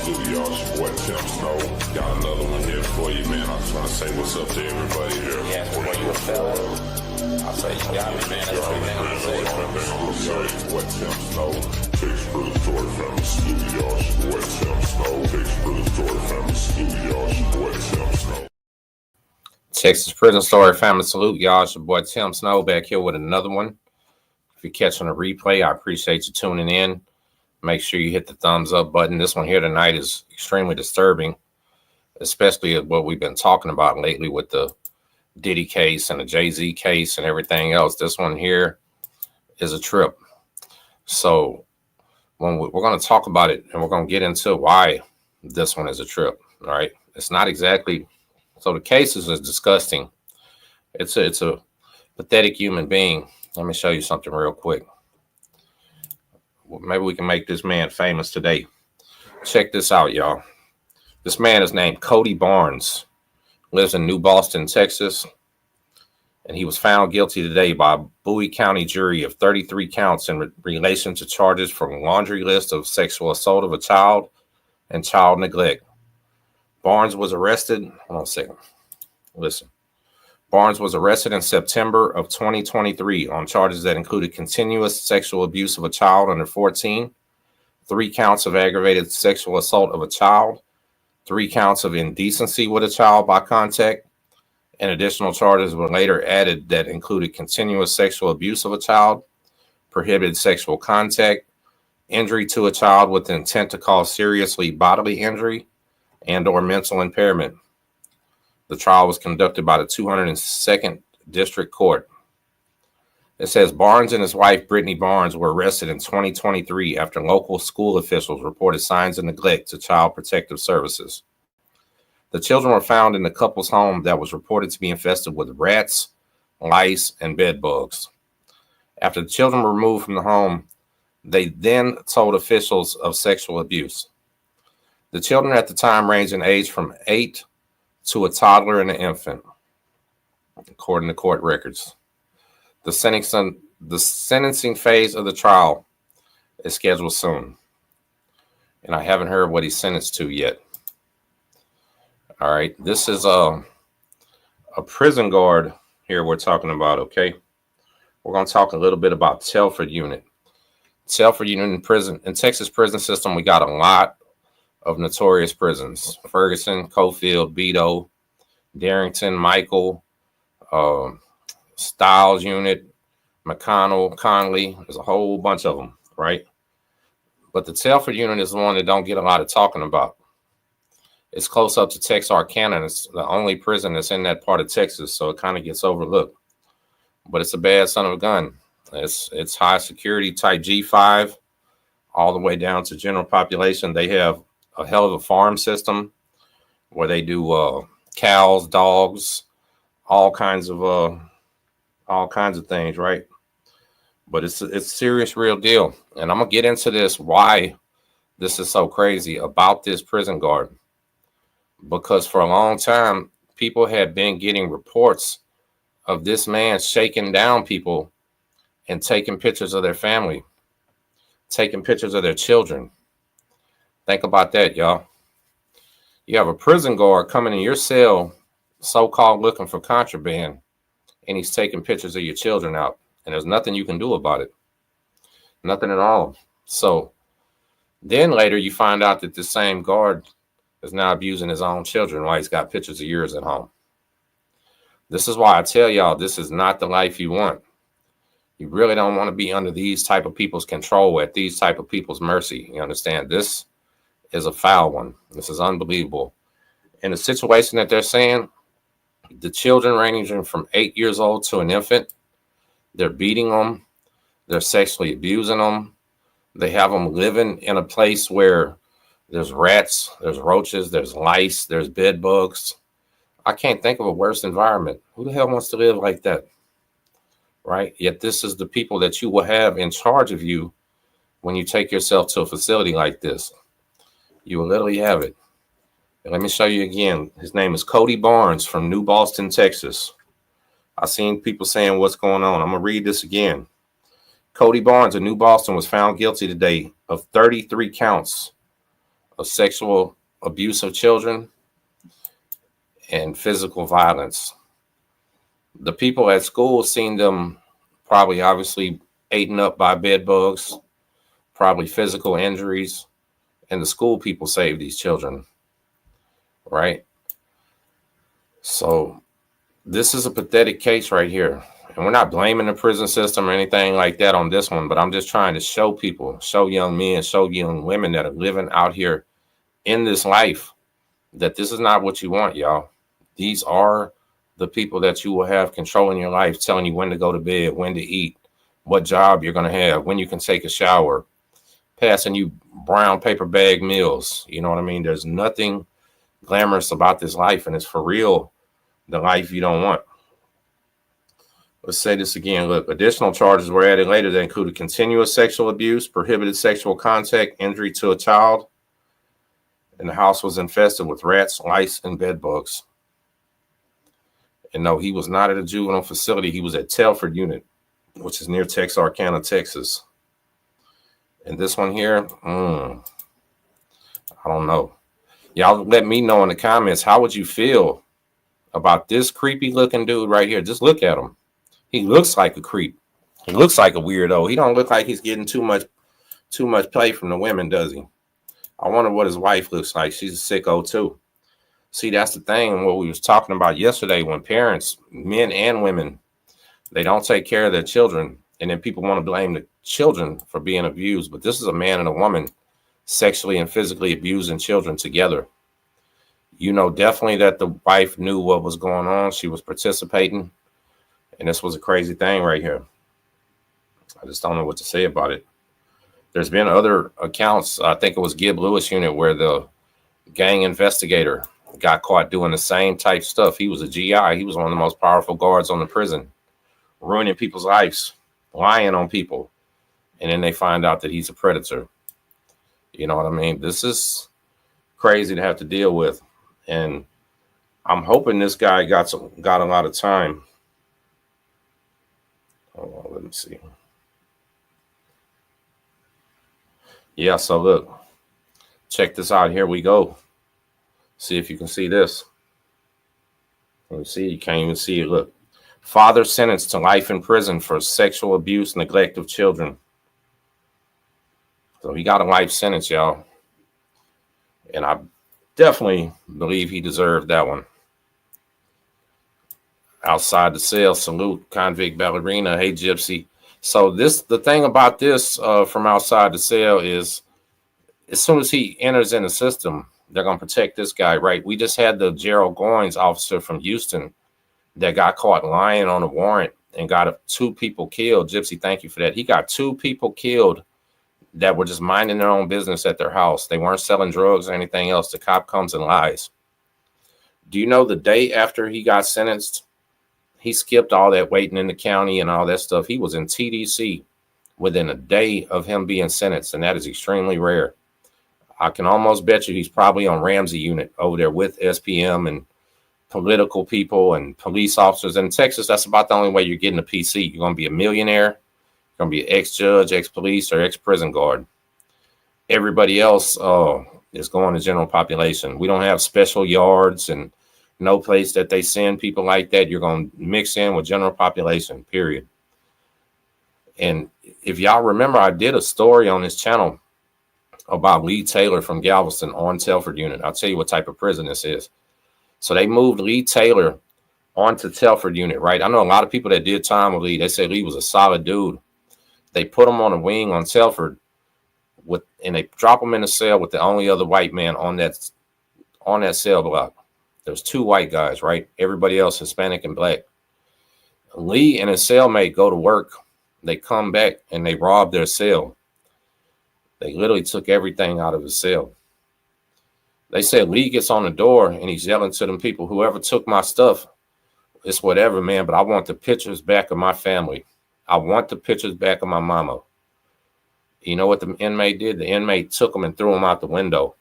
salute y'all. It's your boy Tim Snow. Got another one here for you, man. I just want to say what's up to everybody here. Yeah, where you a fella? I say you got me, man. That's what I'm gonna say. Your boy Tim Snow. Takes for the story family. Salute y'all. It's your boy Tim Snow. Takes for the story family. Salute y'all. It's your boy Tim Snow. Texas Prison Story family, salute y'all. It's your boy Tim Snow back here with another one. If you're catching a replay, I appreciate you tuning in. Make sure you hit the thumbs up button. This one here tonight is extremely disturbing, especially what we've been talking about lately with the Diddy case and the Jay-Z case and everything else. This one here is a trip. So when we're going to talk about it and we're going to get into why this one is a trip, all right? It's not exactly... So the case is disgusting. It's a pathetic human being. Let me show you something real quick. Maybe we can make this man famous today. Check this out, y'all. This man is named Cody Barnes, lives in New Boston, Texas, and he was found guilty today by a Bowie County jury of 33 counts in relation to charges from a laundry list of sexual assault of a child and child neglect. Barnes was arrested. Hold on a second. Listen. Barnes was arrested in September of 2023 on charges that included continuous sexual abuse of a child under 14, 3 counts of aggravated sexual assault of a child, 3 counts of indecency with a child by contact, and additional charges were later added that included continuous sexual abuse of a child, prohibited sexual contact, injury to a child with the intent to cause seriously bodily injury, and or mental impairment. The trial was conducted by the 202nd District Court. It says Barnes and his wife, Brittany Barnes, were arrested in 2023 after local school officials reported signs of neglect to Child Protective Services. The children were found in the couple's home that was reported to be infested with rats, lice, and bed bugs. After the children were removed from the home, they then told officials of sexual abuse. The children at the time ranged in age from 8 to a toddler and an infant, according to court records. The sentencing phase of the trial is scheduled soon, and I haven't heard what he's sentenced to yet. All right, this is a prison guard here we're talking about, okay? We're going to talk a little bit about Telford unit. Telford unit in prison, in Texas prison system, we got a lot of notorious prisons: Ferguson, Cofield, Beto, Darrington, Michael, Stiles unit, McConnell, Conley. There's a whole bunch of them, right? But the Telford unit is the one that don't get a lot of talking about. It's close up to Texarkana, and it's the only prison that's in that part of Texas, so it kind of gets overlooked. But it's a bad son of a gun. It's high security type G5, all the way down to general population. They have a hell of a farm system where they do cows, dogs, all kinds of things, right? But it's serious, real deal. And I'm gonna get into this, why this is so crazy about this prison guard, because for a long time people had been getting reports of this man shaking down people and taking pictures of their family, taking pictures of their children. Think about that, y'all. You have a prison guard coming in your cell, so-called looking for contraband, and he's taking pictures of your children out, and there's nothing you can do about it. Nothing at all. So then later you find out that the same guard is now abusing his own children while he's got pictures of yours at home. This is why I tell y'all, this is not the life you want. You really don't want to be under these type of people's control, at these type of people's mercy. You understand? This is a foul one. This is unbelievable. In the situation that they're saying, the children ranging from 8 years old to an infant, they're beating them, they're sexually abusing them, they have them living in a place where there's rats, there's roaches, there's lice, there's bed bugs. I can't think of a worse environment. Who the hell wants to live like that? Right? Yet this is the people that you will have in charge of you when you take yourself to a facility like this. You will literally have it. And let me show you again. His name is Cody Barnes from New Boston, Texas. I seen people saying what's going on. I'm going to read this again. Cody Barnes of New Boston was found guilty today of 33 counts of sexual abuse of children and physical violence. The people at school seen them probably obviously eaten up by bed bugs, probably physical injuries, and the school people saved these children, right? So this is a pathetic case right here. And we're not blaming the prison system or anything like that on this one, but I'm just trying to show people, show young men, show young women that are living out here in this life that this is not what you want, y'all. These are the people that you will have controlling your life, telling you when to go to bed, when to eat, what job you're going to have, when you can take a shower, passing you brown paper bag meals. You know what I mean? There's nothing glamorous about this life, and it's for real the life you don't want. Let's say this again. Look, additional charges were added later that included continuous sexual abuse, prohibited sexual contact, injury to a child, and the house was infested with rats, lice, and bed bugs. And no, he was not at a juvenile facility. He was at Telford unit, which is near Texarkana, Texas. And this one here, I don't know. Y'all let me know in the comments, how would you feel about this creepy looking dude right here? Just look at him. He looks like a creep. He looks like a weirdo. He don't look like he's getting too much play from the women, does he? I wonder what his wife looks like. She's a sicko too. See, that's the thing, what we was talking about yesterday, when parents, men and women, they don't take care of their children, and then people want to blame the children for being abused. But this is a man and a woman sexually and physically abusing children together. You know definitely that the wife knew what was going on. She was participating. And this was a crazy thing right here. I just don't know what to say about it. There's been other accounts. I think it was Gibb Lewis unit where the gang investigator got caught doing the same type stuff. He was a GI. He was one of the most powerful guards on the prison, ruining people's lives, lying on people. And then they find out that he's a predator. You know what I mean? This is crazy to have to deal with. And I'm hoping this guy got a lot of time. Hold on, let me see. Yeah, so look, check this out. Here we go. See if you can see this. Let me see. You can't even see it. Look. Father sentenced to life in prison for sexual abuse, neglect of children. So he got a life sentence, y'all. And I definitely believe he deserved that one. Outside the cell, salute, convict ballerina. Hey, Gypsy. So the thing about this from outside the cell is, as soon as he enters in the system, they're going to protect this guy, right? We just had the Gerald Goins officer from Houston that got caught lying on a warrant and got 2 people killed. Gypsy, thank you for that. He got 2 people killed that were just minding their own business at their house. They weren't selling drugs or anything else. The cop comes and lies. Do you know the day after he got sentenced, he skipped all that waiting in the county and all that stuff. He was in TDC within a day of him being sentenced, and that is extremely rare. I can almost bet you he's probably on Ramsey unit over there with SPM and political people and police officers. In Texas, that's about the only way you're getting a PC. You're going to be a millionaire, you're going to be an ex-judge, ex-police, or ex-prison guard. Everybody else is going to general population. We don't have special yards and no place that they send people like that. You're going to mix in with general population, period. And if y'all remember, I did a story on this channel about Lee Taylor from Galveston on Telford unit. I'll tell you what type of prison this is. So they moved Lee Taylor onto Telford unit, right? I know a lot of people that did time with Lee. They said Lee was a solid dude. They put him on a wing on Telford, and they drop him in a cell with the only other white man on that cell block. There's 2 white guys, right? Everybody else Hispanic and black. Lee and his cellmate go to work. They come back and they rob their cell. They literally took everything out of his cell. They said Lee gets on the door and he's yelling to them people, whoever took my stuff, it's whatever, man, but I want the pictures back of my family. I want the pictures back of my mama. You know what the inmate did? The inmate took him and threw him out the window.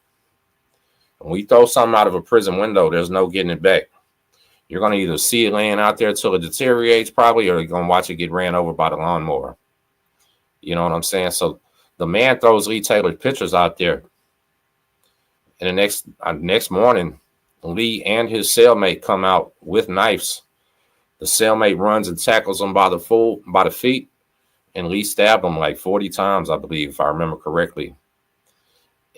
When we throw something out of a prison window, there's no getting it back. You're going to either see it laying out there till it deteriorates probably, or you're going to watch it get ran over by the lawnmower. You know what I'm saying? So the man throws Lee Taylor's pictures out there. And the next morning, Lee and his cellmate come out with knives. The cellmate runs and tackles him by the feet, and Lee stabbed him like 40 times, I believe, if I remember correctly.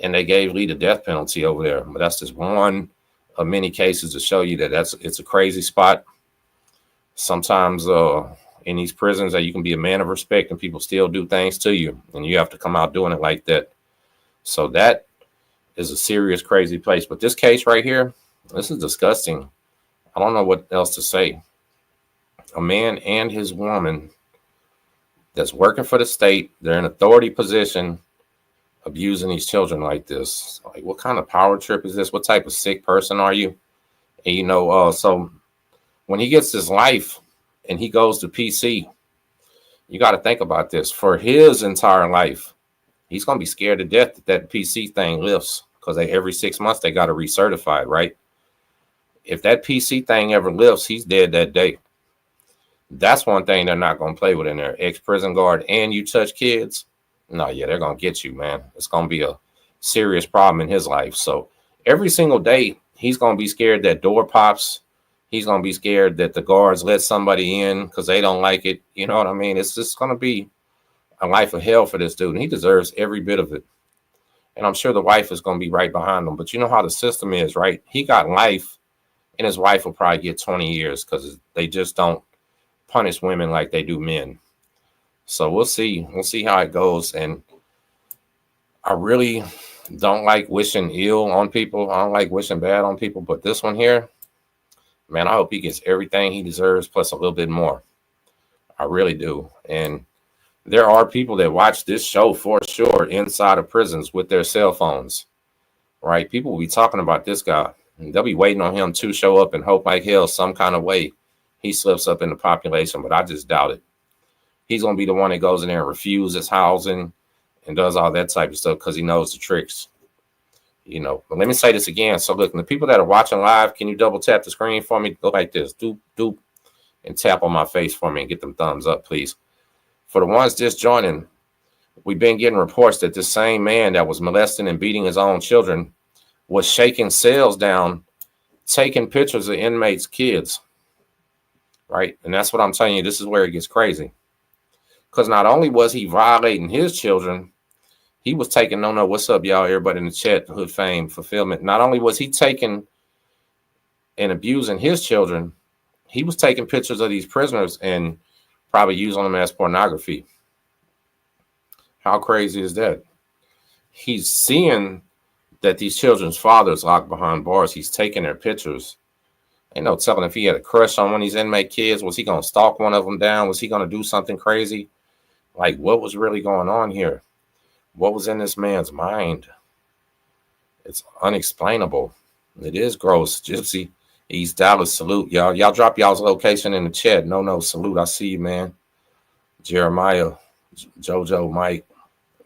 And they gave Lee the death penalty over there. But that's just one of many cases to show you that it's a crazy spot. Sometimes in these prisons that you can be a man of respect and people still do things to you, and you have to come out doing it like that. So that is a serious, crazy place. But this case right here, this is disgusting. I don't know what else to say. A man and his woman that's working for the state, they're in authority position, abusing these children like this. Like, what kind of power trip is this? What type of sick person are you? And so when he gets his life and he goes to PC, you got to think about this. For his entire life, he's going to be scared to death that PC thing lifts, because every 6 months they got to recertify it, right? If that PC thing ever lifts, he's dead that day. That's one thing they're not going to play with in there. Ex-prison guard, and you touch kids. No, yeah, they're going to get you, man. It's going to be a serious problem in his life. So every single day, he's going to be scared that door pops. He's going to be scared that the guards let somebody in because they don't like it. You know what I mean? It's just going to be a life of hell for this dude, and he deserves every bit of it. And I'm sure the wife is going to be right behind him. But you know how the system is, right? He got life, and his wife will probably get 20 years because they just don't punish women like they do men. So we'll see. We'll see how it goes. And I really don't like wishing ill on people. I don't like wishing bad on people. But this one here, man, I hope he gets everything he deserves plus a little bit more. I really do. And there are people that watch this show for sure inside of prisons with their cell phones, right? People will be talking about this guy, and they'll be waiting on him to show up and hope like hell some kind of way he slips up in the population, but I just doubt it. He's going to be the one that goes in there and refuses housing and does all that type of stuff because he knows the tricks. But let me say this again. So look, the people that are watching live, can you double tap the screen for me? Go like this, doop, doop, and tap on my face for me and get them thumbs up, please. For the ones just joining, we've been getting reports that this same man that was molesting and beating his own children was shaking cells down, taking pictures of inmates' kids, right? And that's what I'm telling you. This is where it gets crazy. Because not only was he violating his children, he was taking, no, what's up, y'all, everybody in the chat, Hood Fame, Fulfillment. Not only was he taking and abusing his children, he was taking pictures of these prisoners and probably using them as pornography. How crazy is that? He's seeing that these children's fathers locked behind bars. He's taking their pictures. Ain't no telling if he had a crush on one of these inmate kids. Was he going to stalk one of them down? Was he going to do something crazy? Like, what was really going on here? What was in this man's mind? It's unexplainable. It is gross. Gypsy, East Dallas, salute, y'all. Y'all drop y'all's location in the chat. No, salute. I see you, man. Jeremiah, JoJo, Mike,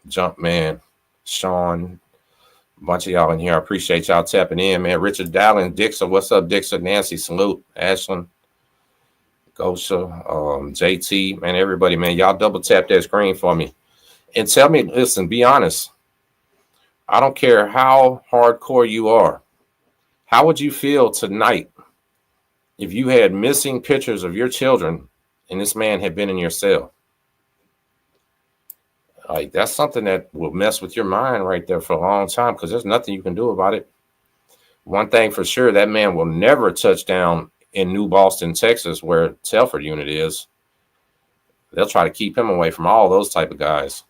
Jumpman, Sean, a bunch of y'all in here. I appreciate y'all tapping in, man. Richard Dallin, Dixon, what's up, Dixon? Nancy, salute. Ashlyn, Gosha, JT, man, everybody, man. Y'all double tap that screen for me. And tell me, listen, be honest. I don't care how hardcore you are. How would you feel tonight if you had missing pictures of your children and this man had been in your cell? Like, that's something that will mess with your mind right there for a long time because there's nothing you can do about it. One thing for sure, that man will never touch down in New Boston, Texas, where Telford unit is. They'll try to keep him away from all those type of guys.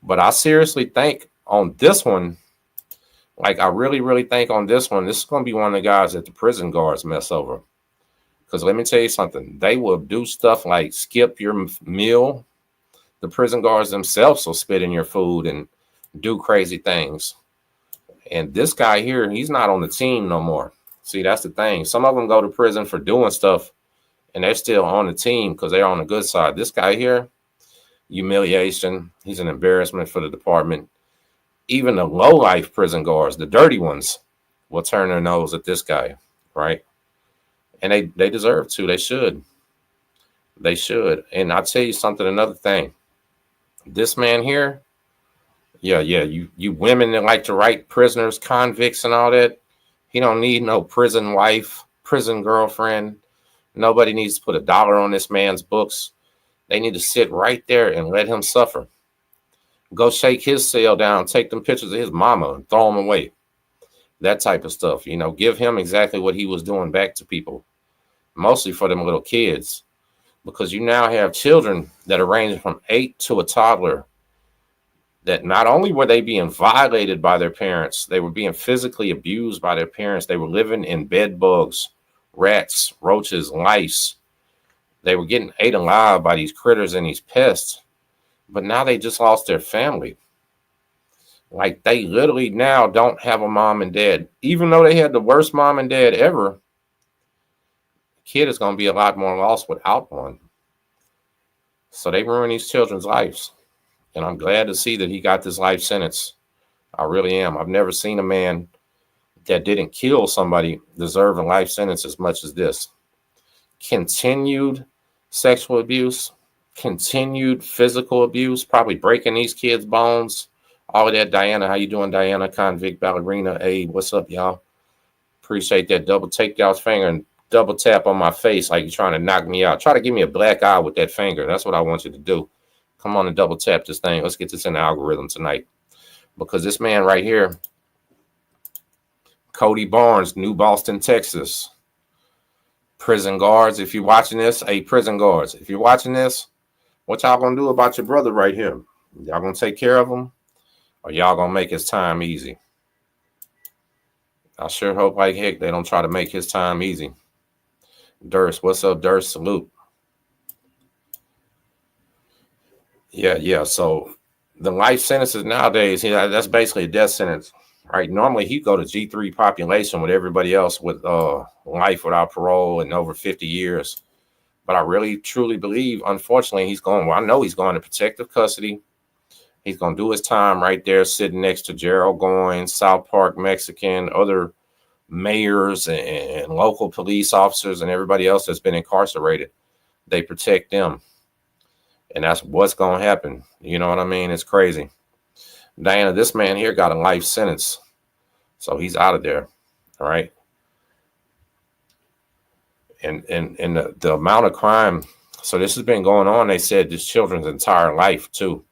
But I seriously think on this one, like I really, really think on this one, this is going to be one of the guys that the prison guards mess over. Because let me tell you something. They will do stuff like skip your meal. The prison guards themselves will spit in your food and do crazy things. And this guy here, he's not on the team no more. See, that's the thing. Some of them go to prison for doing stuff, and they're still on the team because they're on the good side. This guy here, humiliation. He's an embarrassment for the department. Even the low-life prison guards, the dirty ones, will turn their nose at this guy, right? And they deserve to. They should. They should. And I'll tell you something, another thing. This man here, Yeah, yeah. You women that like to write prisoners, convicts, and all that. He don't need no prison wife, prison girlfriend. Nobody needs to put $1 on this man's books. They need to sit right there and let him suffer. Go shake his cell down, take them pictures of his mama and throw them away. That type of stuff. Give him exactly what he was doing back to people, mostly for them little kids, because you now have children that are ranging from 8 to a toddler that not only were they being violated by their parents, they were being physically abused by their parents. They were living in bed bugs, rats, roaches, lice. They were getting ate alive by these critters and these pests. But now they just lost their family. Like, they literally now don't have a mom and dad. Even though they had the worst mom and dad ever, the kid is going to be a lot more lost without one. So they ruin these children's lives. And I'm glad to see that he got this life sentence. I really am. I've never seen a man that didn't kill somebody deserve a life sentence as much as this. Continued sexual abuse, continued physical abuse, probably breaking these kids' bones. All of that. Diana, how you doing, Diana? Convict ballerina. Hey, what's up, y'all? Appreciate that. Double take y'all's finger and double tap on my face like you're trying to knock me out. Try to give me a black eye with that finger. That's what I want you to do. Come on and double tap this thing. Let's get this in the algorithm tonight. Because this man right here, Cody Barnes, New Boston, Texas. Prison guards, if you're watching this, hey, prison guards, if you're watching this, what y'all gonna do about your brother right here? Y'all gonna take care of him? Or y'all gonna make his time easy? I sure hope like heck they don't try to make his time easy. Durst, what's up, Durst? Salute. Yeah. So the life sentences nowadays, that's basically a death sentence, right? Normally he'd go to G3 population with everybody else with life without parole and over 50 years. But I really truly believe, unfortunately, I know he's going to protective custody. He's going to do his time right there, sitting next to Gerald Goins, South Park Mexican, other mayors and local police officers and everybody else that's been incarcerated. They protect them. And that's what's going to happen. You know what I mean? It's crazy. Diana, this man here got a life sentence. So he's out of there. All right. And the amount of crime. So this has been going on, they said, this children's entire life, too.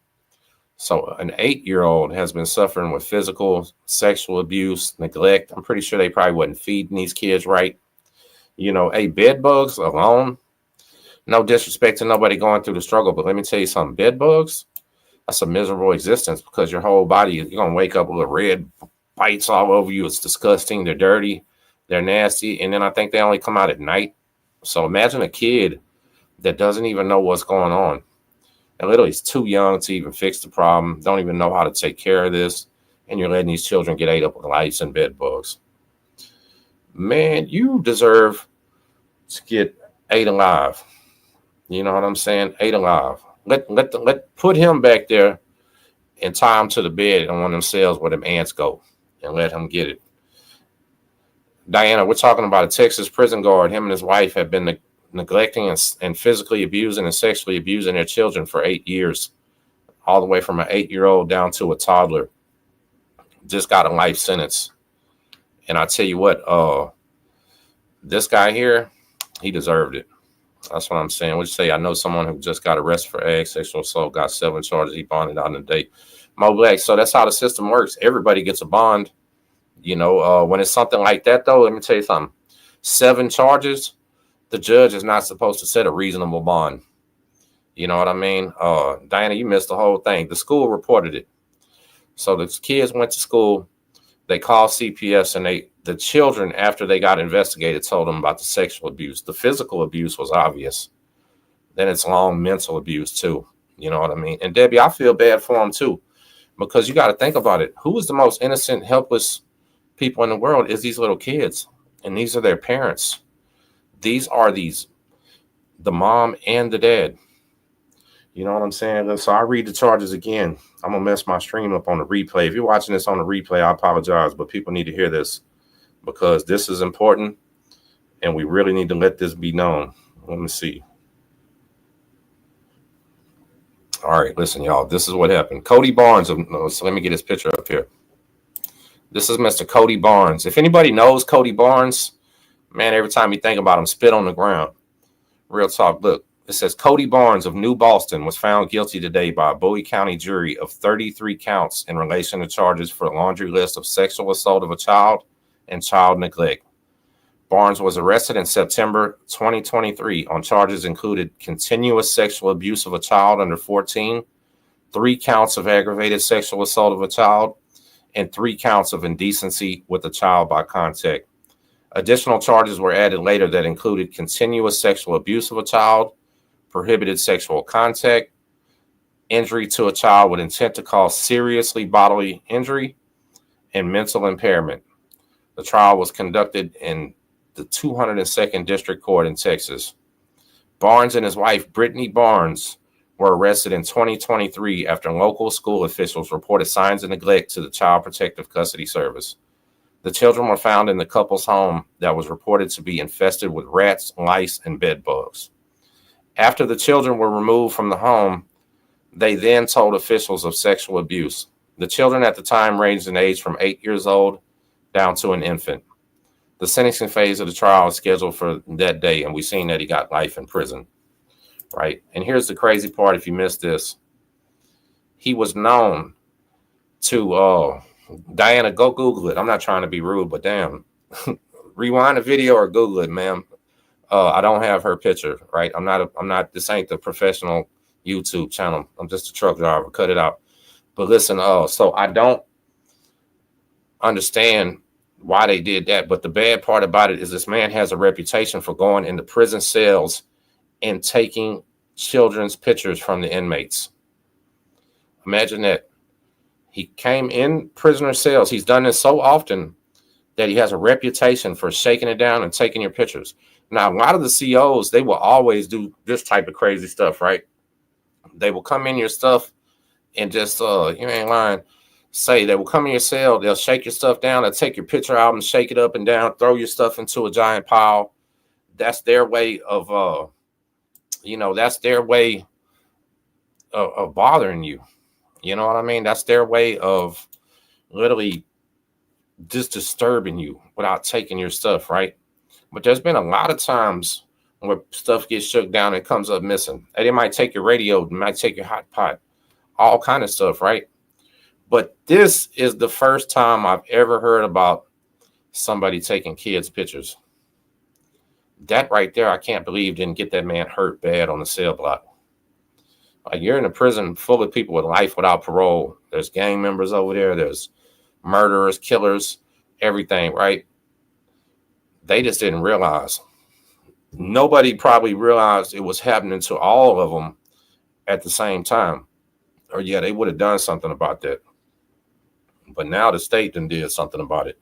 So an 8-year-old has been suffering with physical, sexual abuse, neglect. I'm pretty sure they probably wasn't feeding these kids right. Bed bugs alone. No disrespect to nobody going through the struggle, but let me tell you something. Bed bugs, that's a miserable existence because your whole body, you're going to wake up with red bites all over you. It's disgusting. They're dirty. They're nasty. And then I think they only come out at night. So imagine a kid that doesn't even know what's going on. And literally is too young to even fix the problem. Don't even know how to take care of this. And you're letting these children get ate up with lice and bed bugs. Man, you deserve to get ate alive. You know what I'm saying? Ate alive. Let put him back there and tie him to the bed on one of them cells where them ants go and let him get it. Diana, we're talking about a Texas prison guard. Him and his wife have been neglecting and physically abusing and sexually abusing their children for 8 years, all the way from an 8-year-old down to a toddler. Just got a life sentence. And I tell you what, this guy here, he deserved it. That's what I'm saying. What you say? I know someone who just got arrested for ag sexual assault, got 7 charges. He bonded out in a day. Mo Black. So that's how the system works. Everybody gets a bond. When it's something like that, though, let me tell you something. 7 charges, the judge is not supposed to set a reasonable bond. You know what I mean? Diana, you missed the whole thing. The school reported it. So the kids went to school. They called CPS, and the children, after they got investigated, told them about the sexual abuse. The physical abuse was obvious. Then it's long mental abuse, too. You know what I mean? And Debbie, I feel bad for them, too, because you got to think about it. Who is the most innocent, helpless people in the world is these little kids, and these are their parents. These are the mom and the dad. You know what I'm saying? So I read the charges again. I'm going to mess my stream up on the replay. If you're watching this on the replay, I apologize, but people need to hear this because this is important and we really need to let this be known. Let me see. All right, listen, y'all. This is what happened. Cody Barnes. So let me get his picture up here. This is Mr. Cody Barnes. If anybody knows Cody Barnes, man, every time you think about him, spit on the ground. Real talk. Look, it says Cody Barnes of New Boston was found guilty today by a Bowie County jury of 33 counts in relation to charges for a laundry list of sexual assault of a child and child neglect. Barnes was arrested in September 2023 on charges included continuous sexual abuse of a child under 14, 3 counts of aggravated sexual assault of a child, and 3 counts of indecency with a child by contact. Additional charges were added later that included continuous sexual abuse of a child, prohibited sexual contact, injury to a child with intent to cause seriously bodily injury, and mental impairment. The trial was conducted in the 202nd District Court in Texas. Barnes and his wife, Brittany Barnes, were arrested in 2023 after local school officials reported signs of neglect to the Child Protective Custody Service. The children were found in the couple's home that was reported to be infested with rats, lice, and bed bugs. After the children were removed from the home, they then told officials of sexual abuse. The children at the time ranged in age from 8 years old down to an infant. The sentencing phase of the trial is scheduled for that day, and we've seen that he got life in prison, right? And here's the crazy part, if you missed this. He was known to, Diana, go Google it. I'm not trying to be rude, but damn, rewind the video or Google it, ma'am. I don't have her picture, right? This ain't the professional YouTube channel. I'm just a truck driver. Cut it out. But listen, so I don't understand why they did that. But the bad part about it is this man has a reputation for going into prison cells and taking children's pictures from the inmates. Imagine that. He came in prisoner cells. He's done this so often that he has a reputation for shaking it down and taking your pictures. Now, a lot of the COs, they will always do this type of crazy stuff, right? They will come in your stuff and just, you ain't lying, say they will come in your cell, they'll shake your stuff down, they'll take your picture out and shake it up and down, throw your stuff into a giant pile. That's their way of, that's their way of bothering you. You know what I mean? That's their way of literally just disturbing you without taking your stuff, right? But there's been a lot of times where stuff gets shook down and comes up missing. And they might take your radio, they might take your hot pot, all kind of stuff, right? But this is the first time I've ever heard about somebody taking kids' pictures. That right there, I can't believe didn't get that man hurt bad on the cell block. Like, you're in a prison full of people with life without parole. There's gang members over there. There's murderers, killers, everything, right? They just didn't realize. Nobody probably realized it was happening to all of them at the same time. Or yeah, they would have done something about that. But now the state done did something about it.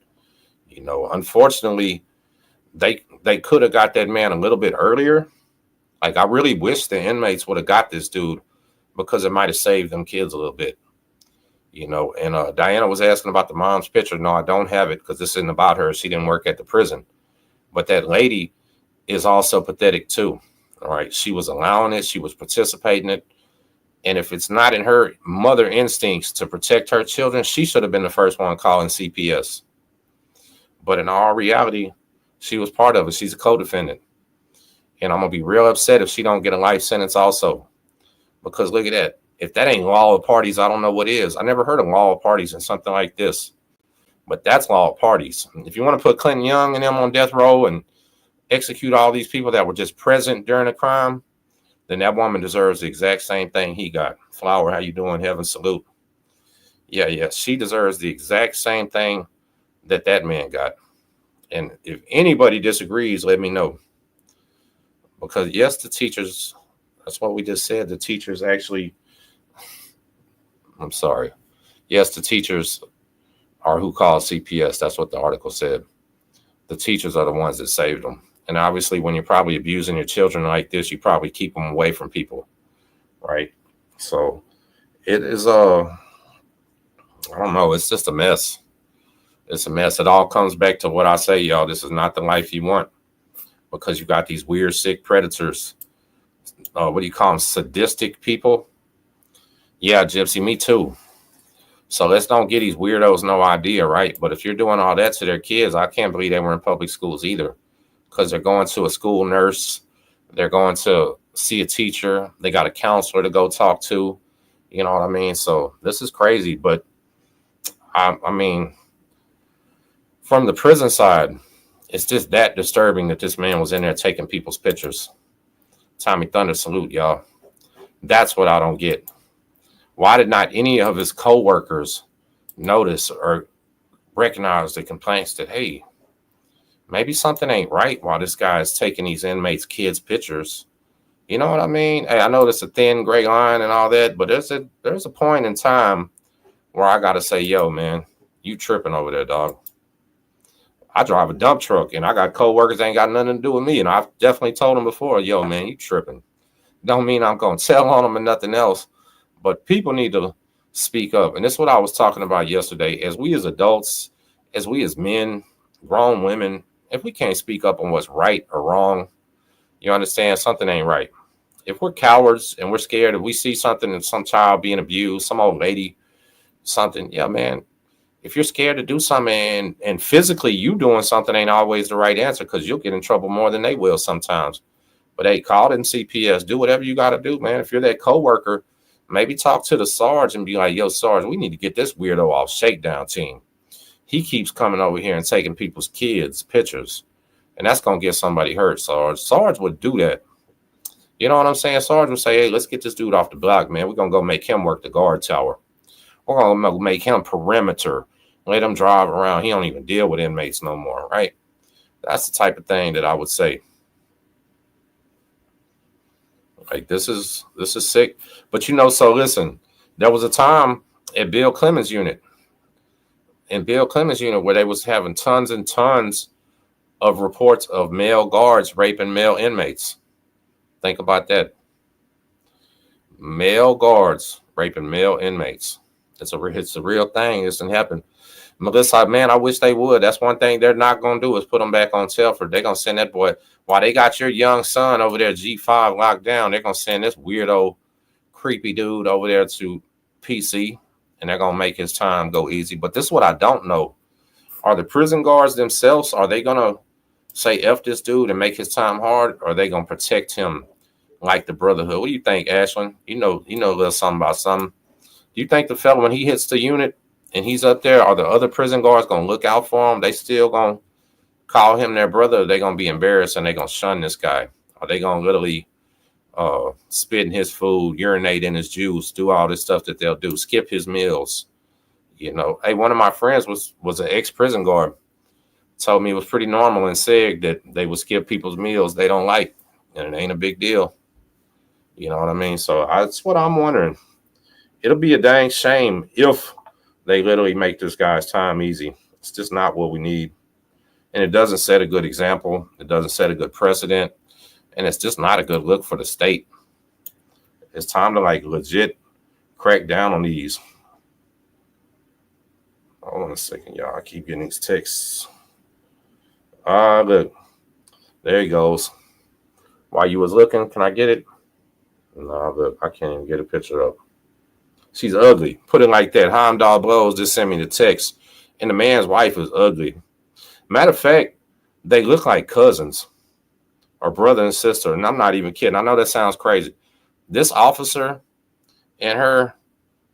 You know, unfortunately, they could have got that man a little bit earlier. Like, I really wish the inmates would have got this dude, because it might have saved them kids a little bit. You know, and Diana was asking about the mom's picture. No, I don't have it because this isn't about her. She didn't work at the prison. But that lady is also pathetic too. All right. She was allowing it. She was participating in it. And if it's not in her mother instincts to protect her children, she should have been the first one calling CPS. But in all reality, she was part of it. She's a co-defendant. And I'm going to be real upset if she don't get a life sentence also. Because look at that. If that ain't law of parties, I don't know what is. I never heard of law of parties in something like this. But that's law of parties. If you want to put Clinton Young and them on death row and execute all these people that were just present during a crime, then that woman deserves the exact same thing he got. Flower, how you doing? Heaven salute. Yeah. She deserves the exact same thing that man got. And if anybody disagrees, let me know. Because yes, the teachers, that's what we just said. The teachers actually, I'm sorry. Yes, the teachers are who called CPS. That's what the article said. The teachers are the ones that saved them. And obviously, when you're probably abusing your children like this, you probably keep them away from people, right? So it is, I don't know. It's just a mess. It's a mess. It all comes back to what I say, y'all. This is not the life you want, because you got these weird, sick predators. What do you call them? Sadistic people Yeah, Gypsy, me too. So let's don't get these weirdos no idea, right? But if you're doing all that to their kids, I can't believe they were in public schools either, because they're going to a school nurse, they're going to see a teacher, they got a counselor to go talk to. You know what I mean? So this is crazy. But I mean, from the prison side, it's just that disturbing that this man was in there taking people's pictures. Tommy Thunder, salute, y'all. That's what I don't get. Why did not any of his co-workers notice or recognize the complaints that, hey, maybe something ain't right while this guy is taking these inmates' kids' pictures? You know what I mean? Hey, I know there's a thin gray line and all that, but there's a point in time where I gotta say, yo, man, you tripping over there, dog. I drive a dump truck and I got co-workers that ain't got nothing to do with me. And I've definitely told them before, yo, man, you tripping. Don't mean I'm gonna tell on them and nothing else. But people need to speak up. And this is what I was talking about yesterday. As we as adults, as we as men, grown women, if we can't speak up on what's right or wrong, you understand something ain't right. If we're cowards and we're scared, if we see something and some child being abused, some old lady, something, yeah, man, if you're scared to do something and physically you doing something ain't always the right answer, because you'll get in trouble more than they will sometimes. But hey, call it in CPS, do whatever you got to do, man. If you're that coworker, maybe talk to the Sarge and be like, yo, Sarge, we need to get this weirdo off Shakedown team. He keeps coming over here and taking people's kids' pictures, and that's going to get somebody hurt, Sarge. Sarge would do that. You know what I'm saying? Sarge would say, hey, let's get this dude off the block, man. We're going to go make him work the guard tower. We're going to make him perimeter. Let him drive around. He don't even deal with inmates no more, right? That's the type of thing that I would say. Like, this is sick. But, you know, so listen, there was a time at Bill Clemens' unit, where they was having tons and tons of reports of male guards raping male inmates. Think about that. Male guards raping male inmates. It's a real thing. This didn't happen. Melissa, man, I wish they would. That's one thing they're not going to do is put him back on Telford. They're going to send that boy. While they got your young son over there, G5, locked down, they're going to send this weirdo, creepy dude over there to PC, and they're going to make his time go easy. But this is what I don't know. Are the prison guards themselves, are they going to say F this dude and make his time hard, or are they going to protect him like the Brotherhood? What do you think, Ashlyn? You know a little something about something. Do you think the fella, when he hits the unit and he's up there, are the other prison guards going to look out for him? They still going to call him their brother? Or are they going to be embarrassed and they're going to shun this guy? Are they going to literally spit in his food, urinate in his juice, do all this stuff that they'll do, skip his meals? You know, hey, one of my friends was an ex-prison guard. Told me it was pretty normal in SEG that they would skip people's meals they don't like, and it ain't a big deal. You know what I mean? So that's what I'm wondering. It'll be a dang shame if they literally make this guy's time easy. It's just not what we need. And it doesn't set a good example. It doesn't set a good precedent. And it's just not a good look for the state. It's time to like legit crack down on these. Hold on a second, y'all. I keep getting these texts. Look. There he goes. While you was looking, can I get it? No, look, I can't even get a picture up. She's ugly. Put it like that. Heimdall Blows just sent me the text. And the man's wife is ugly. Matter of fact, they look like cousins or brother and sister. And I'm not even kidding. I know that sounds crazy. This officer and her,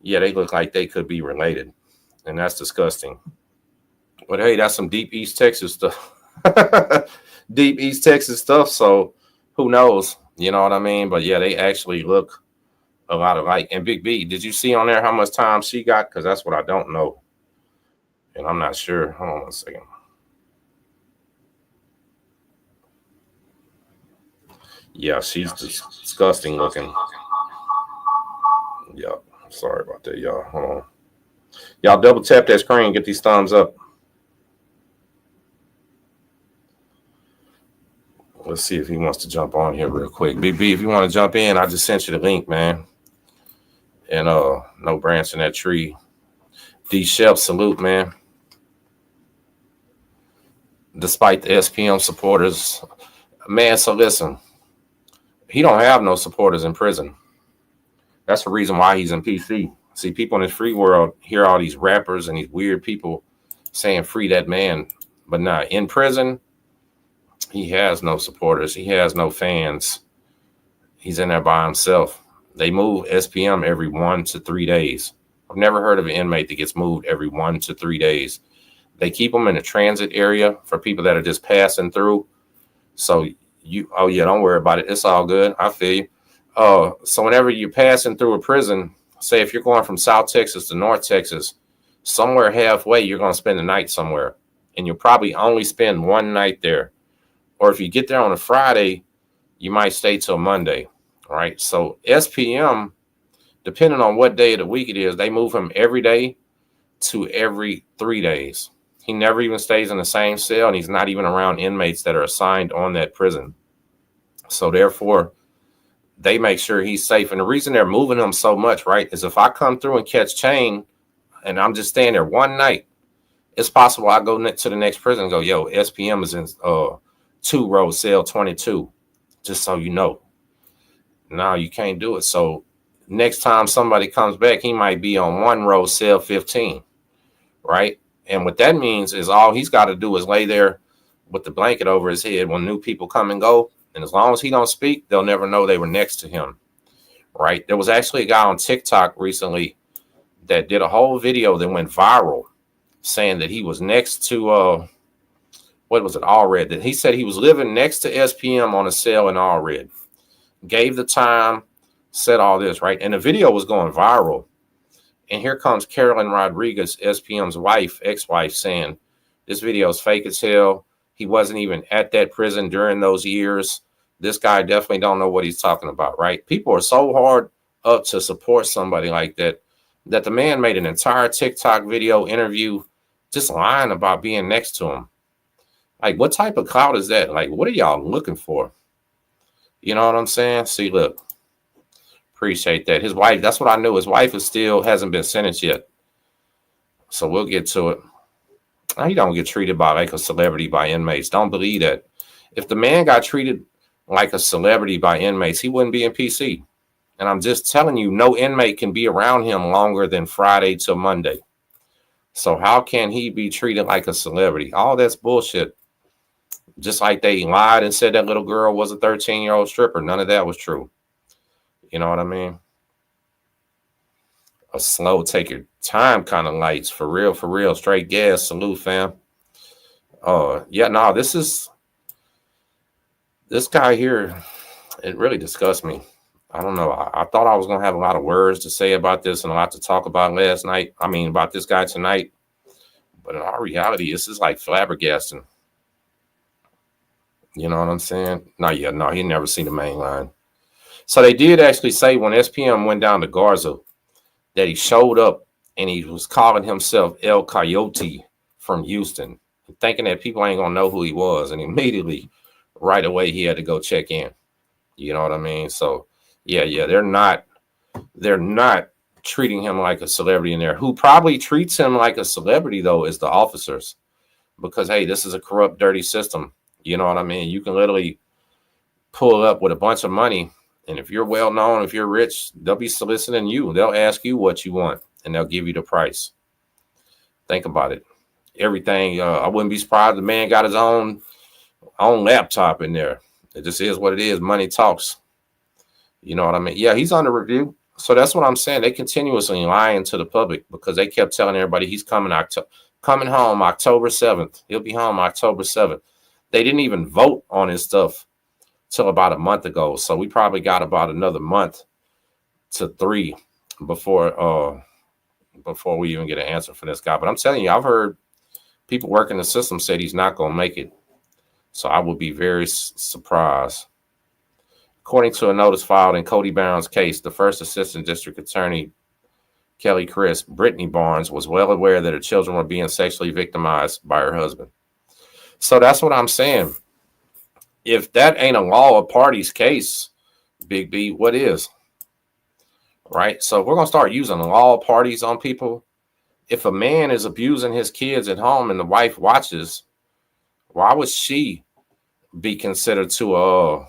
yeah, they look like they could be related. And that's disgusting. But hey, that's some deep East Texas stuff. Deep East Texas stuff. So who knows? You know what I mean? But yeah, they actually look a lot alike. And Big B, did you see on there how much time she got? Because that's what I don't know. And I'm not sure. Hold on a second. Yeah, she's disgusting looking. Yeah, sorry about that, y'all. Hold on. Y'all double tap that screen, get these thumbs up. Let's see if he wants to jump on here real quick. BB, if you want to jump in, I just sent you the link, man. And no branch in that tree. D Shep, salute, man. Despite the SPM supporters, man. So listen, he don't have no supporters in prison. That's the reason why he's in PC. See, people in this free world hear all these rappers and these weird people saying free that man. But nah, in prison, he has no supporters. He has no fans. He's in there by himself. They move SPM every 1 to 3 days. I've never heard of an inmate that gets moved every 1 to 3 days. They keep them in a transit area for people that are just passing through. So oh yeah, don't worry about it. It's all good. I feel you. So whenever you're passing through a prison, say if you're going from South Texas to North Texas, somewhere halfway, you're going to spend the night somewhere. And you'll probably only spend one night there. Or if you get there on a Friday, you might stay till Monday. All right. So SPM, depending on what day of the week it is, they move him every day to every 3 days. He never even stays in the same cell, and he's not even around inmates that are assigned on that prison. So therefore, they make sure he's safe. And the reason they're moving him so much, right, is if I come through and catch chain and I'm just staying there one night, it's possible I go to the next prison and go, yo, SPM is in 2 row cell 22, just so you know. No, you can't do it. So next time somebody comes back, he might be on 1 row cell 15, right? And what that means is all he's got to do is lay there with the blanket over his head when new people come and go. And as long as he don't speak, they'll never know they were next to him, right? There was actually a guy on TikTok recently that did a whole video that went viral saying that he was next to, what was it, Allred? That he said he was living next to SPM on a cell in Allred. Gave the time, said all this, right? And the video was going viral. And here comes Carolyn Rodriguez, SPM's wife, ex-wife, saying this video is fake as hell. He wasn't even at that prison during those years. This guy definitely don't know what he's talking about, right? People are so hard up to support somebody like that, that the man made an entire TikTok video interview just lying about being next to him. Like, what type of clout is that? Like, what are y'all looking for? You know what I'm saying? See, look. Appreciate that. His wife, that's what I knew. His wife hasn't been sentenced yet. So we'll get to it. He don't get treated like a celebrity by inmates. Don't believe that. If the man got treated like a celebrity by inmates, he wouldn't be in PC. And I'm just telling you, no inmate can be around him longer than Friday till Monday. So how can he be treated like a celebrity? All that's bullshit. Just like they lied and said that little girl was a 13-year-old stripper. None of that was true. You know what I mean? A slow, take your time kind of lights. For real. Straight gas. Salute, fam. Yeah, no, this guy here, it really disgusts me. I don't know. I thought I was going to have a lot of words to say about this and a lot to talk about last night. I mean, about this guy tonight. But in our reality, this is like flabbergasting. You know what I'm saying? No, he never seen the main line. So they did actually say when SPM went down to Garza that he showed up and he was calling himself El Coyote from Houston, thinking that people ain't going to know who he was. And immediately, right away, he had to go check in. You know what I mean? So, yeah, they're not treating him like a celebrity in there. Who probably treats him like a celebrity, though, is the officers. Because, hey, this is a corrupt, dirty system. You know what I mean? You can literally pull up with a bunch of money. And if you're well known, if you're rich, they'll be soliciting you. They'll ask you what you want, and they'll give you the price. Think about it. Everything. I wouldn't be surprised the man got his own laptop in there. It just is what it is. Money talks. You know what I mean? Yeah, he's under review. So that's what I'm saying. They continuously lying to the public because they kept telling everybody he's coming home October 7th. He'll be home October 7th. They didn't even vote on his stuff till about a month ago. So we probably got about another month to 3 before we even get an answer for this guy. But I'm telling you, I've heard people working the system said he's not going to make it. So I would be very surprised. According to a notice filed in Cody Barron's case, the first assistant district attorney, Kelly Chris, Brittany Barnes, was well aware that her children were being sexually victimized by her husband. So that's what I'm saying. If that ain't a law of parties case, Big B, what is? Right? So we're going to start using law of parties on people. If a man is abusing his kids at home and the wife watches, why would she be considered to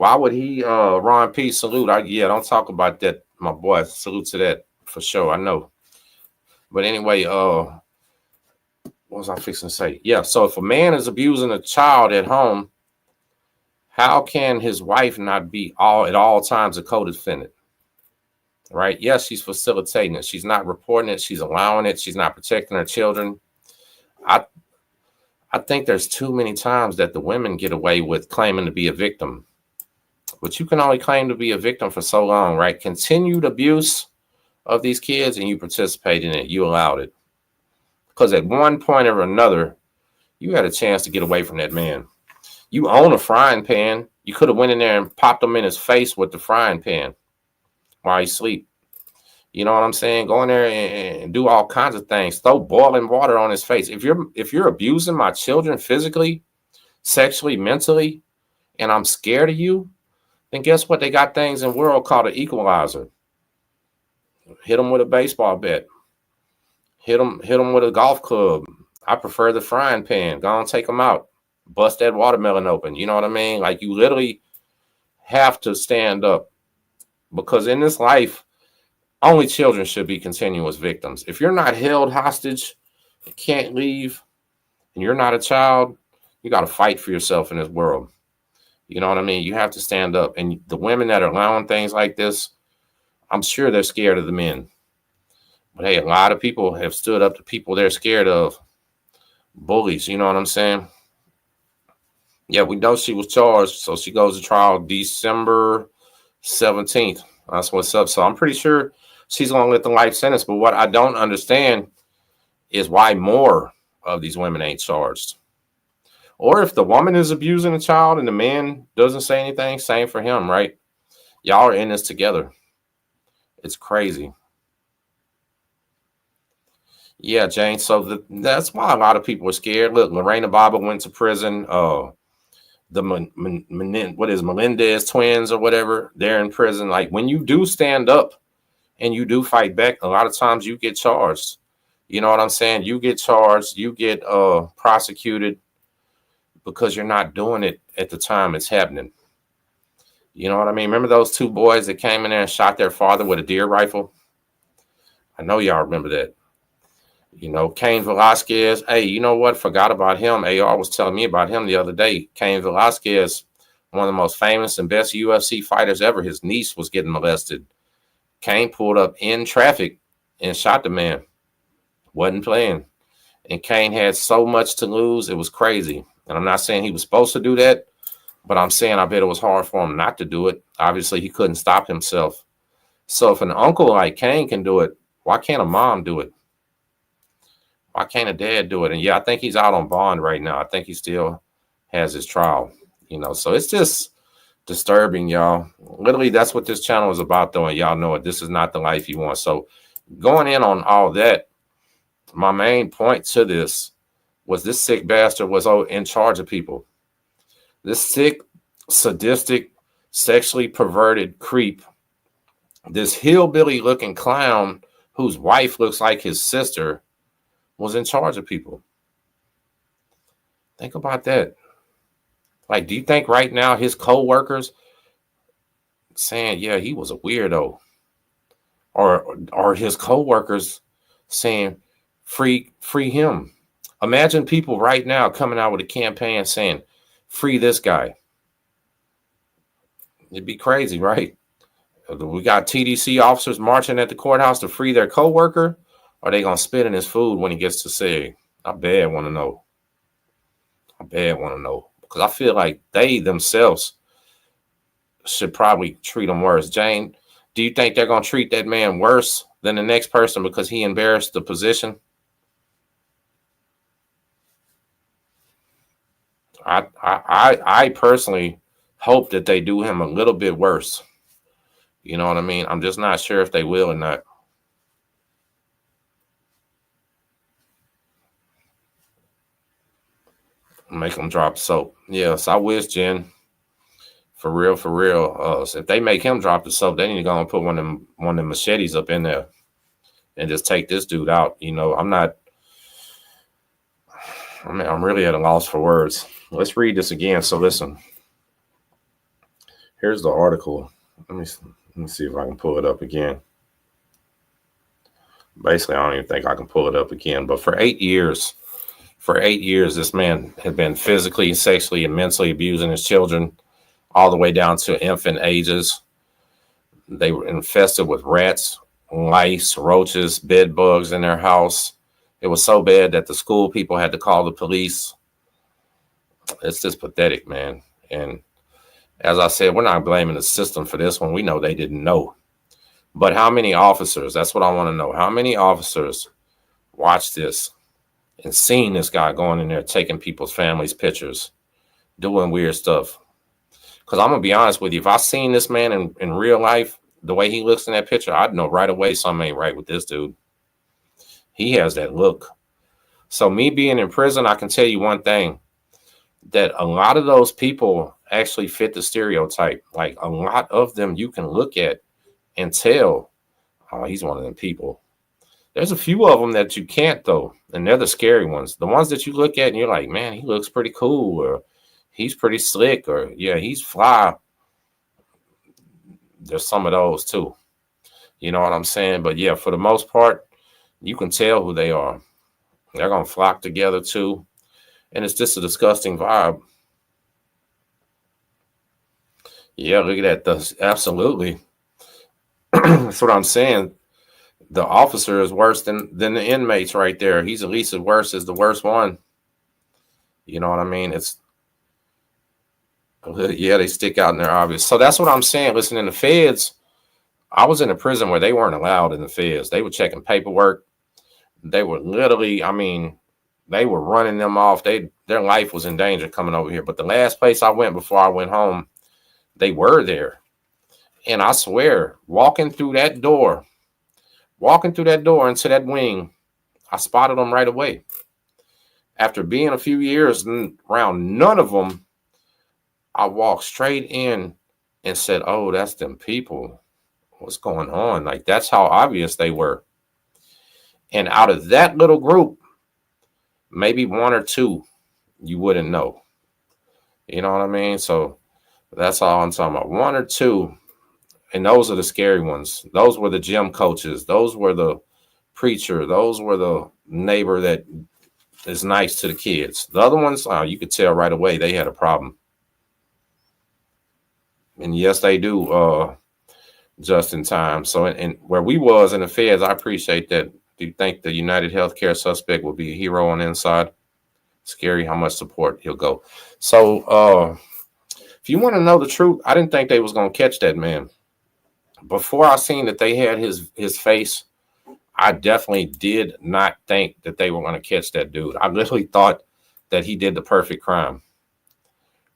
Why would he, Ron P, salute? Yeah, don't talk about that, my boy. Salute to that for sure. I know. But anyway, what was I fixing to say? Yeah, so if a man is abusing a child at home, how can his wife not be at all times a co-defendant? Right? Yes, she's facilitating it. She's not reporting it. She's allowing it. She's not protecting her children. I think there's too many times that the women get away with claiming to be a victim. But you can only claim to be a victim for so long, right? Continued abuse of these kids and you participate in it. You allowed it. Because at one point or another, you had a chance to get away from that man. You own a frying pan. You could have went in there and popped him in his face with the frying pan while he sleep. You know what I'm saying? Go in there and do all kinds of things. Throw boiling water on his face. If you're abusing my children physically, sexually, mentally, and I'm scared of you, then guess what? They got things in the world called an equalizer. Hit them with a baseball bat. Hit them with a golf club. I prefer the frying pan. Go on, take them out. Bust that watermelon open. You know what I mean? Like, you literally have to stand up. Because in this life, only children should be continuous victims. If you're not held hostage, you can't leave, and you're not a child, you got to fight for yourself in this world. You know what I mean? You have to stand up. And the women that are allowing things like this, I'm sure they're scared of the men. But hey, a lot of people have stood up to people they're scared of. Bullies, you know what I'm saying? Yeah, we know she was charged, so she goes to trial December 17th. That's what's up. So I'm pretty sure she's going to get the life sentence. But what I don't understand is why more of these women ain't charged. Or if the woman is abusing a child and the man doesn't say anything, same for him, right? Y'all are in this together. It's crazy. Yeah, Jane. So that's why a lot of people are scared. Look, Lorena Bobbitt went to prison. The Melendez twins or whatever, they're in prison. Like, when you do stand up and you do fight back, a lot of times you get charged. You know what I'm saying? You get charged, you get prosecuted because you're not doing it at the time it's happening. You know what I mean? Remember those two boys that came in there and shot their father with a deer rifle? I know y'all remember that. You know, Cain Velasquez. Hey, you know what? Forgot about him. AR was telling me about him the other day. Cain Velasquez, one of the most famous and best UFC fighters ever. His niece was getting molested. Cain pulled up in traffic and shot the man. Wasn't playing. And Cain had so much to lose. It was crazy. And I'm not saying he was supposed to do that, but I'm saying I bet it was hard for him not to do it. Obviously, he couldn't stop himself. So if an uncle like Cain can do it, why can't a mom do it? Why can't a dad do it? And yeah, I think he's out on bond right now. I think he still has his trial, you know. So it's just disturbing, y'all. Literally, that's what this channel is about, though. And y'all know it. This is not the life you want. So going in on all that, my main point to this was this sick bastard was in charge of people. This sick, sadistic, sexually perverted creep, this hillbilly looking clown whose wife looks like his sister, was in charge of people. Think about that. Like, do you think right now his co-workers saying, yeah, he was a weirdo? Or his co-workers saying, free him? Imagine people right now coming out with a campaign saying, free this guy. It'd be crazy, right? We got TDC officers marching at the courthouse to free their co-worker. Are they going to spit in his food when he gets to say, I bad want to know. I bad want to know. Because I feel like they themselves should probably treat him worse. Jane, do you think they're going to treat that man worse than the next person because he embarrassed the position? I personally hope that they do him a little bit worse. You know what I mean? I'm just not sure if they will or not. Make them drop soap. Yes, I wish, Jen. For real. So if they make him drop the soap, they need to go and put one of them machetes up in there and just take this dude out. You know, I'm really at a loss for words. Let's read this again. So listen. Here's the article. Let me see if I can pull it up again. Basically, I don't even think I can pull it up again. But for 8 years, this man had been physically, sexually, and mentally abusing his children, all the way down to infant ages. They were infested with rats, lice, roaches, bed bugs in their house. It was so bad that the school people had to call the police. It's just pathetic, man. And as I said, we're not blaming the system for this one. We know they didn't know. But how many officers, that's what I want to know. How many officers watched this and seen this guy going in there, taking people's families' pictures, doing weird stuff? Because I'm going to be honest with you. If I seen this man in real life, the way he looks in that picture, I'd know right away something ain't right with this dude. He has that look. So me being in prison, I can tell you one thing, that a lot of those people actually fit the stereotype. Like a lot of them you can look at and tell, oh, he's one of them people. There's a few of them that you can't, though, and they're the scary ones. The ones that you look at and you're like, man, he looks pretty cool, or he's pretty slick, or yeah, he's fly. There's some of those too. You know what I'm saying? But yeah, for the most part, you can tell who they are. They're going to flock together too. And it's just a disgusting vibe. Yeah, look at that. Absolutely. That's what I'm saying. The officer is worse than the inmates right there. He's at least as worse as the worst one. You know what I mean? Yeah, they stick out in their obvious. So that's what I'm saying. Listen, in the feds, I was in a prison where they weren't allowed in the feds. They were checking paperwork. They were literally, I mean, they were running them off. Their life was in danger coming over here. But the last place I went before I went home, they were there. And I swear, walking through that door into that wing, I spotted them right away. After being a few years around none of them, I walked straight in and said, oh, that's them people. What's going on? Like, that's how obvious they were. And out of that little group, maybe one or two you wouldn't know. You know what I mean? So that's all I'm talking about. One or two. And those are the scary ones. Those were the gym coaches. Those were the preacher. Those were the neighbor that is nice to the kids. The other ones, you could tell right away they had a problem. And yes, they do just in time. So and where we was in the feds, I appreciate that. Do you think the United Healthcare suspect will be a hero on the inside? Scary how much support he'll go. So if you want to know the truth, I didn't think they was going to catch that man. Before I seen that they had his face, I definitely did not think that they were going to catch that dude. I literally thought that he did the perfect crime.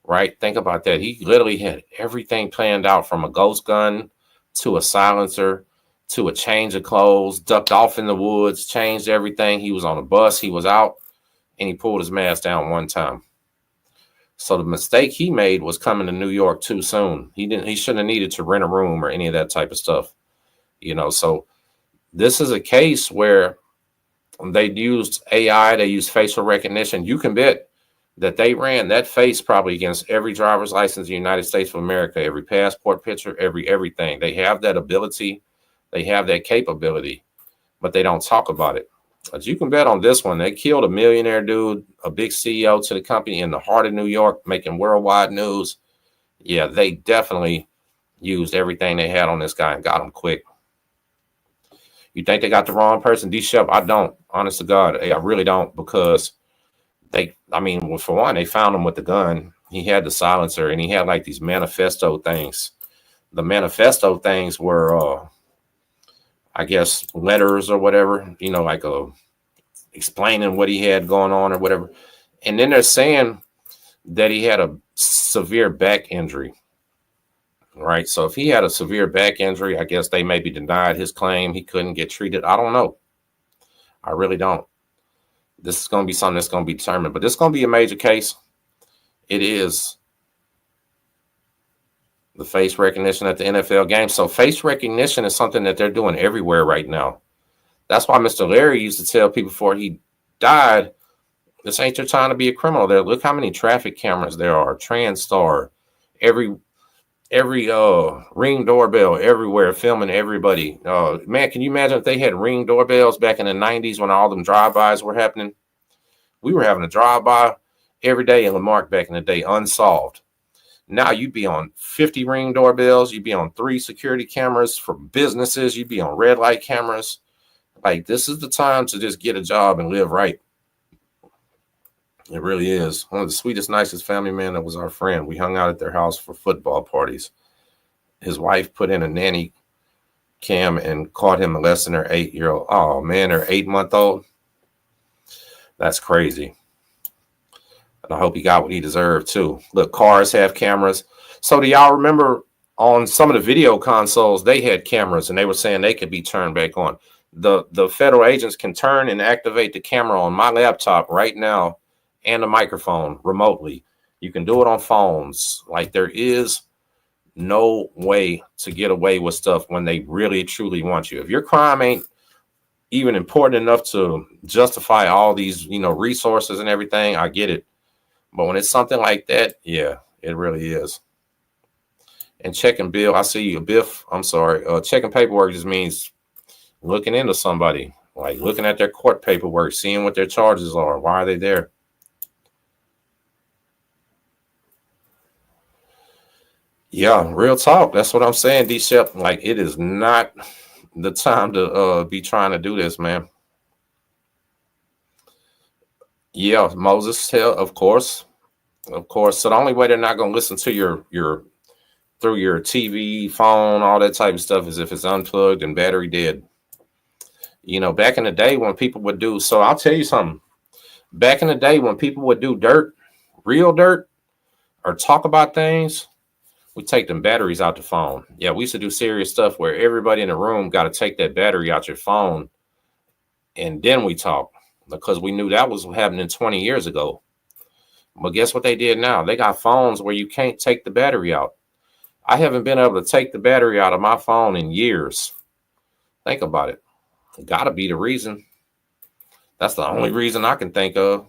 Right? Think about that. He literally had everything planned out, from a ghost gun to a silencer to a change of clothes, ducked off in the woods, changed everything. He was on a bus. He was out, and he pulled his mask down one time. So the mistake he made was coming to New York too soon. He shouldn't have needed to rent a room or any of that type of stuff. You know, so this is a case where they used AI, they used facial recognition. You can bet that they ran that face probably against every driver's license in the United States of America, every passport picture, everything. They have that ability. They have that capability, but they don't talk about it. But you can bet on this one. They killed a millionaire dude, a big CEO to the company in the heart of New York, making worldwide news. Yeah, they definitely used everything they had on this guy and got him quick. You think they got the wrong person? D. Shep, I don't. Honest to God, I really don't, because for one, they found him with the gun. He had the silencer, and he had like these manifesto things. The manifesto things were, I guess, letters or whatever, you know, like explaining what he had going on or whatever. And then they're saying that he had a severe back injury, right? So if he had a severe back injury, I guess they maybe denied his claim. He couldn't get treated. I don't know. I really don't. This is going to be something that's going to be determined, but this is going to be a major case. It is the face recognition at the NFL game. So face recognition is something that they're doing everywhere right now. That's why Mr. Larry used to tell people before he died, this ain't your time to be a criminal. There, look how many traffic cameras there are. TransStar, every every Ring doorbell everywhere, filming everybody. Man, can you imagine if they had Ring doorbells back in the 90s when all them drive-bys were happening? We were having a drive-by every day in Lamarck back in the day, unsolved. Now you'd be on 50 Ring doorbells, you'd be on 3 security cameras for businesses, you'd be on red light cameras. Like, this is the time to just get a job and live right. It really is. One of the sweetest, nicest family men that was our friend. We hung out at their house for football parties. His wife put in a nanny cam and caught him molesting her 8-year-old. Oh, man, her 8-month-old. That's crazy. And I hope he got what he deserved, too. Look, cars have cameras. So do y'all remember on some of the video consoles, they had cameras, and they were saying they could be turned back on. The federal agents can turn and activate the camera on my laptop right now and the microphone remotely. You can do it on phones. Like, there is no way to get away with stuff when they really, truly want you. If your crime ain't even important enough to justify all these, resources and everything, I get it. But when it's something like that, yeah, it really is. And checking bill, I see you, Biff. I'm sorry. Checking paperwork just means looking into somebody, like looking at their court paperwork, seeing what their charges are. Why are they there? Yeah, real talk. That's what I'm saying, D-Shep. Like, it is not the time to be trying to do this, man. Yeah, Moses, of course. Of course. So the only way they're not going to listen to your through your TV, phone, all that type of stuff is if it's unplugged and battery dead. Back in the day when people would do, so I'll tell you something. Back in the day when people would do dirt, real dirt, or talk about things, we take them batteries out the phone. Yeah, we used to do serious stuff where everybody in the room got to take that battery out your phone, and then we talk, because we knew that was happening 20 years ago. But guess what they did now? They got phones where you can't take the battery out. I haven't been able to take the battery out of my phone in years. Think about it. Got to be the reason. That's the only reason I can think of.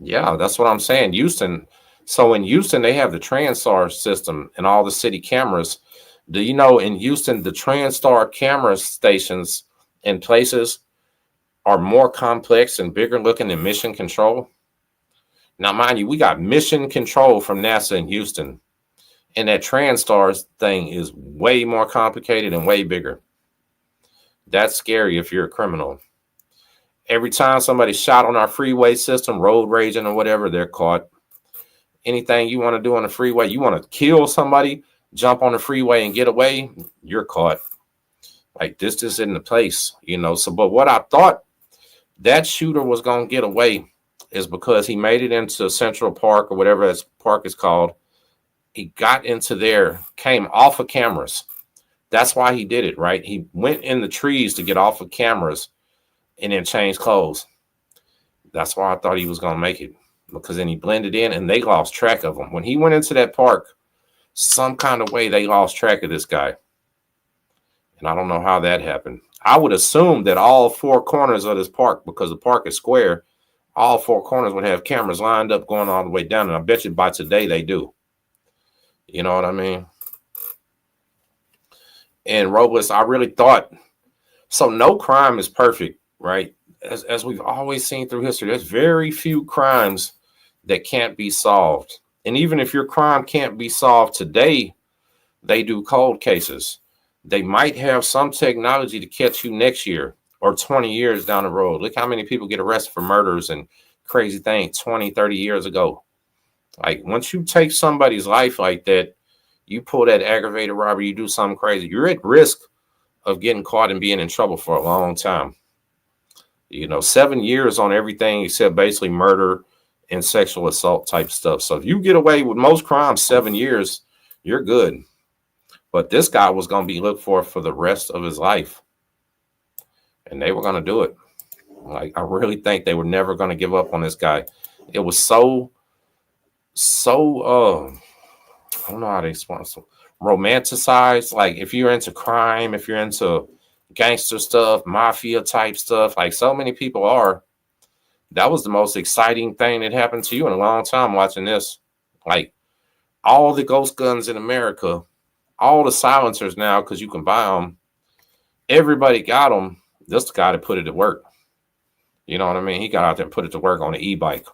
Yeah, that's what I'm saying. Houston. So in Houston, they have the TransStar system and all the city cameras. Do you know in Houston, the TransStar camera stations in places are more complex and bigger looking than Mission Control? Now, mind you, we got Mission Control from NASA in Houston. And that TransStar thing is way more complicated and way bigger. That's scary if you're a criminal. Every time somebody's shot on our freeway system, road raging or whatever, they're caught. Anything you want to do on the freeway, you want to kill somebody, jump on the freeway and get away, you're caught. Like, this isn't the place, So, but what I thought that shooter was going to get away is because he made it into Central Park or whatever that park is called. He got into there, came off of cameras. That's why he did it, right? He went in the trees to get off of cameras and then changed clothes. That's why I thought he was going to make it, because then he blended in and they lost track of him. When he went into that park, some kind of way they lost track of this guy. And I don't know how that happened. I would assume that all 4 corners of this park, because the park is square, all 4 corners would have cameras lined up going all the way down. And I bet you by today they do. You know what I mean? And Robles, I really thought, so no crime is perfect, right? As we've always seen through history, there's very few crimes that can't be solved. And even if your crime can't be solved today, they do cold cases. They might have some technology to catch you next year or 20 years down the road. Look how many people get arrested for murders and crazy things 20, 30 years ago. Like, once you take somebody's life like that, you pull that aggravated robbery, you do something crazy, you're at risk of getting caught and being in trouble for a long time. 7 years on everything except basically murder and sexual assault type stuff. So if you get away with most crimes, 7 years, you're good. But this guy was going to be looked for the rest of his life. And they were going to do it. Like, I really think they were never going to give up on this guy. It was so I don't know how to explain it. Romanticized. Like, if you're into crime, if you're into gangster stuff, mafia type stuff, like so many people are, that was the most exciting thing that happened to you in a long time watching this. Like, all the ghost guns in America, all the silencers now, because you can buy them. Everybody got them. This the guy that put it to work. You know what I mean? He got out there and put it to work on an e-bike.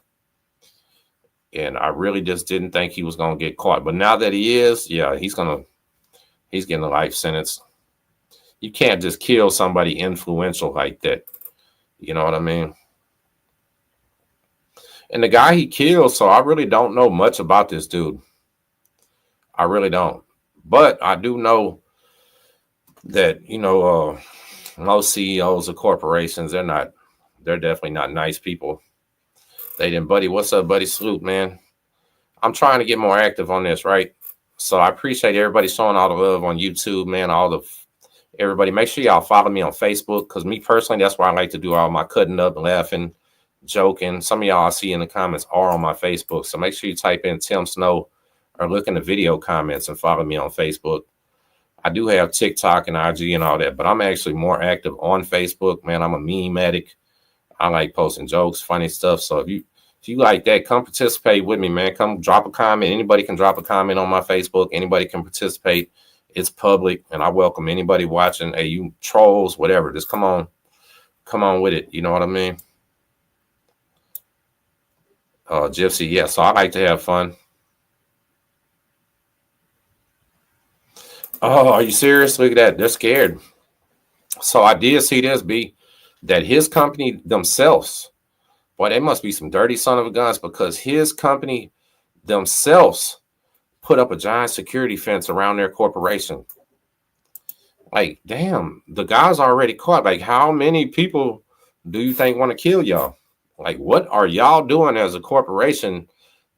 And I really just didn't think he was going to get caught. But now that he is, yeah, he's getting a life sentence. You can't just kill somebody influential like that. You know what I mean? And the guy he killed, so I really don't know much about this dude. I really don't. But I do know that, most CEOs of corporations, they're definitely not nice people. They didn't, buddy. What's up, buddy? Salute, man. I'm trying to get more active on this, right? So I appreciate everybody showing all the love on YouTube, man. Everybody, make sure y'all follow me on Facebook, because me personally, that's where I like to do all my cutting up, laughing, joking. Some of y'all I see in the comments are on my Facebook. So make sure you type in Tim Snow or look in the video comments and follow me on Facebook. I do have TikTok and IG and all that, but I'm actually more active on Facebook, man. I'm a meme addict. I like posting jokes, funny stuff. So if you like that, come participate with me, man. Come drop a comment. Anybody can drop a comment on my Facebook. Anybody can participate. It's public, and I welcome anybody watching. Hey, you trolls, whatever. Just come on with it. You know what I mean? Gypsy, yeah. So I like to have fun. Oh, are you serious? Look at that. They're scared. So I did see this, B, that his company themselves, boy, they must be some dirty son of a guns, because his company themselves put up a giant security fence around their corporation. Like, damn, the guy's already caught. Like, how many people do you think want to kill y'all? Like, what are y'all doing as a corporation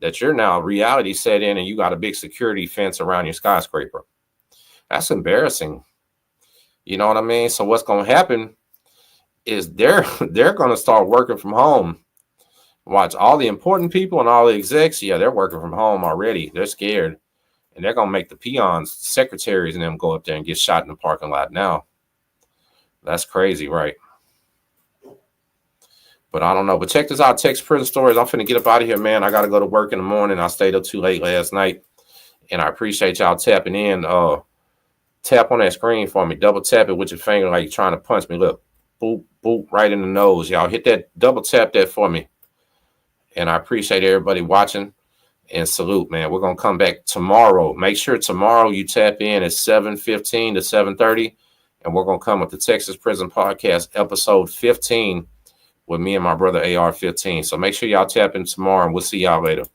that you're now reality set in and you got a big security fence around your skyscraper? That's embarrassing. You know what I mean? So what's going to happen is they're going to start working from home. Watch, all the important people and all the execs, yeah, they're working from home already. They're scared. And they're going to make the peons, secretaries, and them go up there and get shot in the parking lot now. That's crazy, right? But I don't know. But check this out, Text Prison Stories. I'm finna get up out of here, man. I got to go to work in the morning. I stayed up too late last night. And I appreciate y'all tapping in. Tap on that screen for me. Double tap it with your finger like you're trying to punch me. Look, boop, boop, right in the nose. Y'all hit that, double tap that for me. And I appreciate everybody watching. And salute, man. We're going to come back tomorrow. Make sure tomorrow you tap in at 7:15 to 7:30. And we're going to come with the Texas Prison Podcast, episode 15, with me and my brother AR-15. So make sure y'all tap in tomorrow, and we'll see y'all later.